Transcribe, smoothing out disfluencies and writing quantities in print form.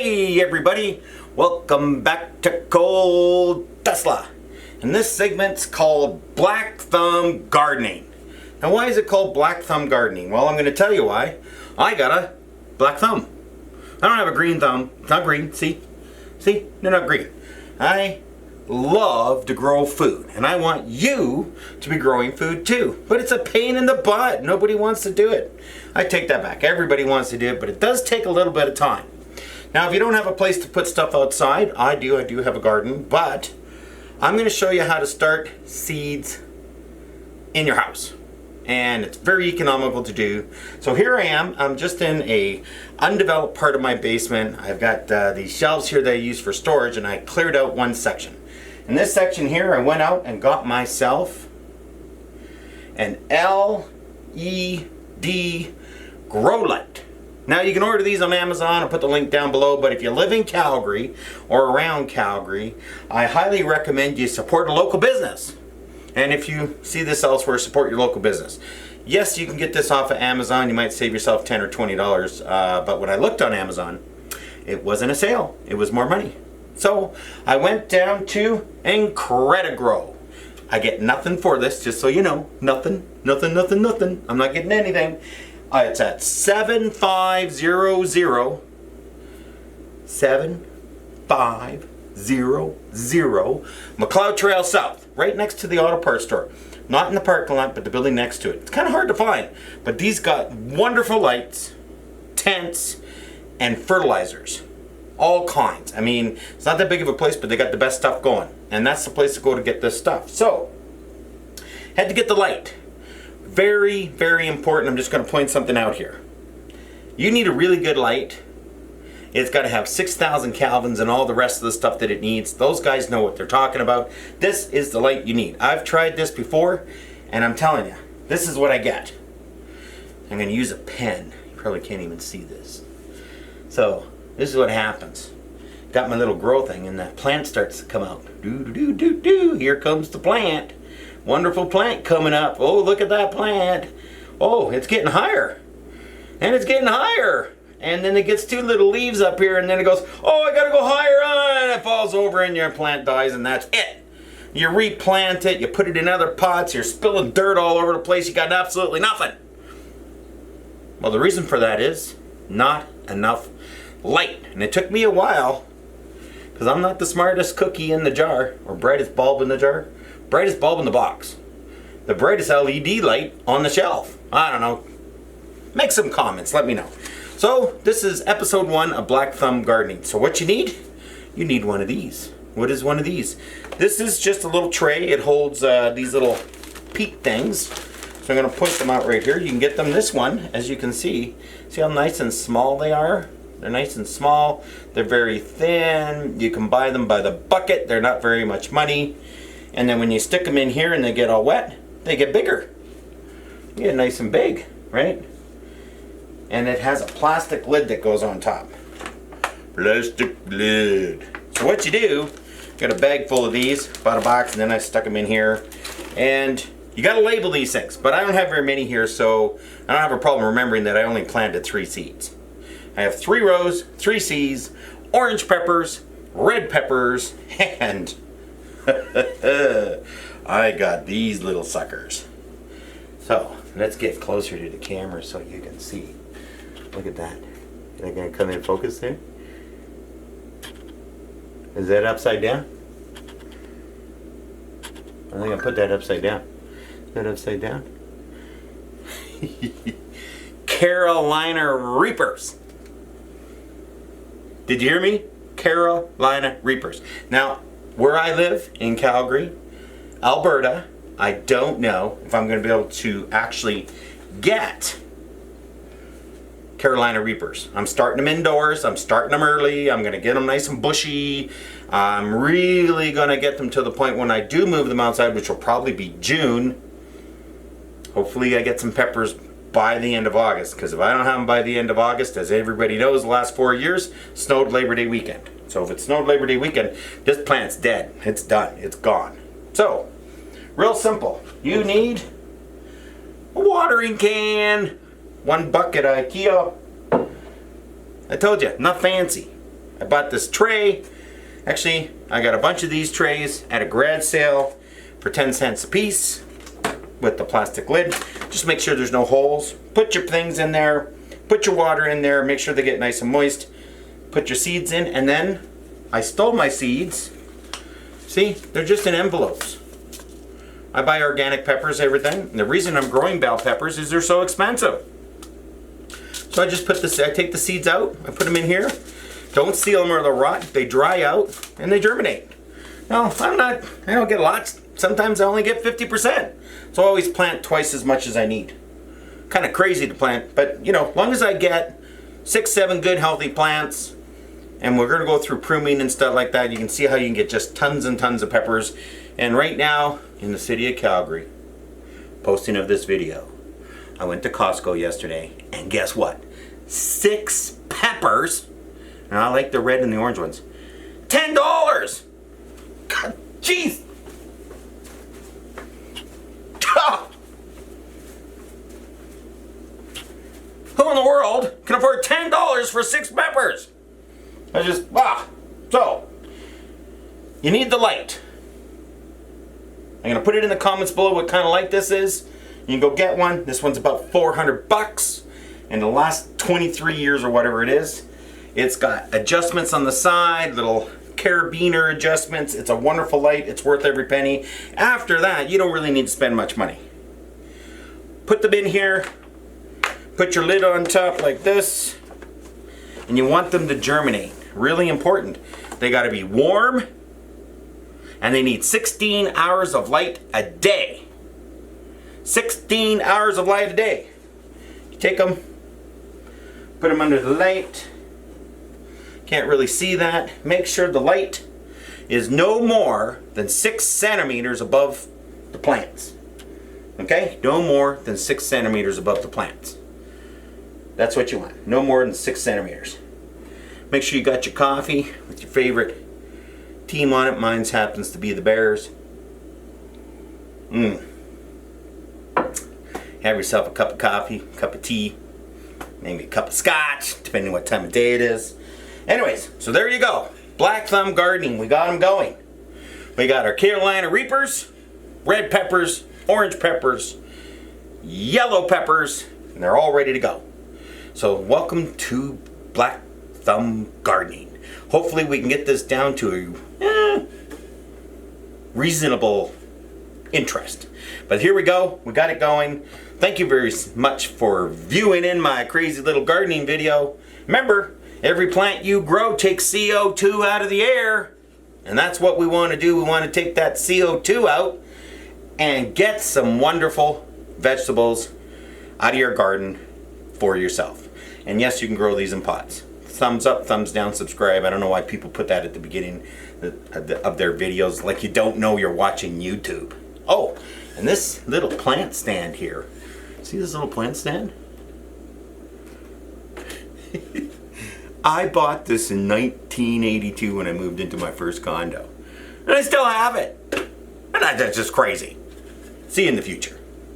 Hey everybody, welcome back to Cold Tesla. And this segment's called Black Thumb Gardening. Now why is it called Black Thumb Gardening? Well, I'm going to tell you why. I got a black thumb. I don't have a green thumb. It's not green, see? See? They're not green. I love to grow food, and I want you to be growing food too. But it's a pain in the butt. Nobody wants to do it. I take that back. Everybody wants to do it, but it does take a little bit of time. Now, if you don't have a place to put stuff outside, I do have a garden, but I'm going to show you how to start seeds in your house. And it's very economical to do. So here I am. I'm just in a undeveloped part of my basement. I've got these shelves here that I use for storage, and I cleared out one section. In this section here, I went out and got myself an LED grow light. Now you can order these on Amazon. I'll put the link down below, but if you live in Calgary or around Calgary, I highly recommend you support a local business. And if you see this elsewhere, support your local business. Yes, you can get this off of Amazon. You might save yourself $10 or $20, but when I looked on Amazon, it wasn't a sale. It was more money. So I went down to Incredigrow. I get nothing for this, just so you know. Nothing. I'm not getting anything. It's at 7500 Macleod Trail South, right next to the auto parts store. Not in the parking lot, but the building next to it. It's kind of hard to find, but these got wonderful lights, tents, and fertilizers. All kinds. I mean, it's not that big of a place, but they got the best stuff going. And that's the place to go to get this stuff. So, had to get the light. Very, very important. I'm just going to point something out here. You need a really good light. It's got to have 6,000 Kelvins and all the rest of the stuff that it needs. Those guys know what they're talking about. This is the light you need. I've tried this before, and I'm telling you, this is what I get. I'm going to use a pen. You probably can't even see this. So, this is what happens. Got my little grow thing, and that plant starts to come out. Here comes the plant. Wonderful plant coming up. Oh, look at that plant. Oh, it's getting higher. And it's getting higher. And then it gets two little leaves up here, and then it goes, oh, I gotta go higher, and it falls over, and your plant dies, and that's it. You replant it, you put it in other pots, you're spilling dirt all over the place, you got absolutely nothing. Well, the reason for that is not enough light. And it took me a while, because I'm not the smartest cookie in the jar, or brightest bulb in the jar. Brightest bulb in the box. The brightest LED light on the shelf. I don't know. Make some comments, let me know. So, this is episode 1 of Black Thumb Gardening. So what you need? You need one of these. What is one of these? This is just a little tray. It holds these little peat things. So I'm going to point them out right here. You can get them this one, as you can see. See how nice and small they are? They're nice and small. They're very thin. You can buy them by the bucket. They're not very much money. And then when you stick them in here and they get all wet, they get bigger. You get nice and big, right? And it has a plastic lid that goes on top. Plastic lid. So what you do, got a bag full of these, bought a box, and then I stuck them in here. And you got to label these things, but I don't have very many here, so I don't have a problem remembering that I only planted 3 seeds. I have 3 rows, 3 seeds, orange peppers, red peppers, and I got these little suckers. So, let's get closer to the camera so you can see. Look at that. Is that going to come in focus there? Is that upside down? I think I put that upside down. Is that upside down? Carolina Reapers. Did you hear me? Carolina Reapers. Now, where I live in Calgary, Alberta, I don't know if I'm going to be able to actually get Carolina Reapers. I'm starting them indoors. I'm starting them early. I'm going to get them nice and bushy. I'm really going to get them to the point when I do move them outside, which will probably be June. Hopefully I get some peppers by the end of August, because if I don't have them by the end of August, as everybody knows, the last 4 years snowed Labor Day weekend. So if it snowed Labor Day weekend, this plant's dead. It's done. It's gone. So, real simple. You need a watering can, 1 bucket of IKEA. I told you, not fancy. I bought this tray. Actually, I got a bunch of these trays at a garage sale for 10 cents a piece with the plastic lid. Just make sure there's no holes. Put your things in there. Put your water in there. Make sure they get nice and moist. Put your seeds in, and then I stole my seeds. See, they're just in envelopes. I buy organic peppers, everything. And the reason I'm growing bell peppers is they're so expensive. So I just I take the seeds out, I put them in here. Don't seal them or they'll rot. They dry out and they germinate. Now, I don't get lots. Sometimes I only get 50%. So I always plant twice as much as I need. Kind of crazy to plant, but you know, as long as I get 6, 7 good healthy plants, and we're gonna go through pruning and stuff like that, you can see how you can get just tons and tons of peppers. And right now, in the city of Calgary, posting of this video, I went to Costco yesterday, and guess what? 6 peppers, and I like the red and the orange ones, $10! God, jeez! Who in the world can afford $10 for 6 peppers? So, you need the light. I'm going to put it in the comments below what kind of light this is. You can go get one. This one's about $400. And the last 23 years or whatever it is, it's got adjustments on the side, little carabiner adjustments. It's a wonderful light. It's worth every penny. After that, you don't really need to spend much money. Put them in here. Put your lid on top like this. And you want them to germinate. Really important. They got to be warm. And they need 16 hours of light a day. 16 hours of light a day. You take them, put them under the light. Can't really see that. Make sure the light is no more than 6 centimeters above the plants. Okay? No more than 6 centimeters above the plants. That's what you want. No more than 6 centimeters. Make sure you got your coffee with your favorite team on it. Mine happens to be the Bears. Have yourself a cup of coffee, a cup of tea, maybe a cup of scotch, depending what time of day it is. Anyways, so there you go. Black Thumb Gardening. We got them going. We got our Carolina Reapers, red peppers, orange peppers, yellow peppers, and they're all ready to go. So welcome to Black Thumb Gardening. Hopefully we can get this down to a reasonable interest. But here we go. We got it going. Thank you very much for viewing in my crazy little gardening video. Remember, every plant you grow takes CO2 out of the air. And that's what we want to do. We want to take that CO2 out and get some wonderful vegetables out of your garden for yourself. And yes, you can grow these in pots. Thumbs up, thumbs down, subscribe. I don't know why people put that at the beginning of their videos, like you don't know you're watching YouTube. Oh, and this little plant stand here. See this little plant stand? I bought this in 1982 when I moved into my first condo. And I still have it. And that's just crazy. See you in the future.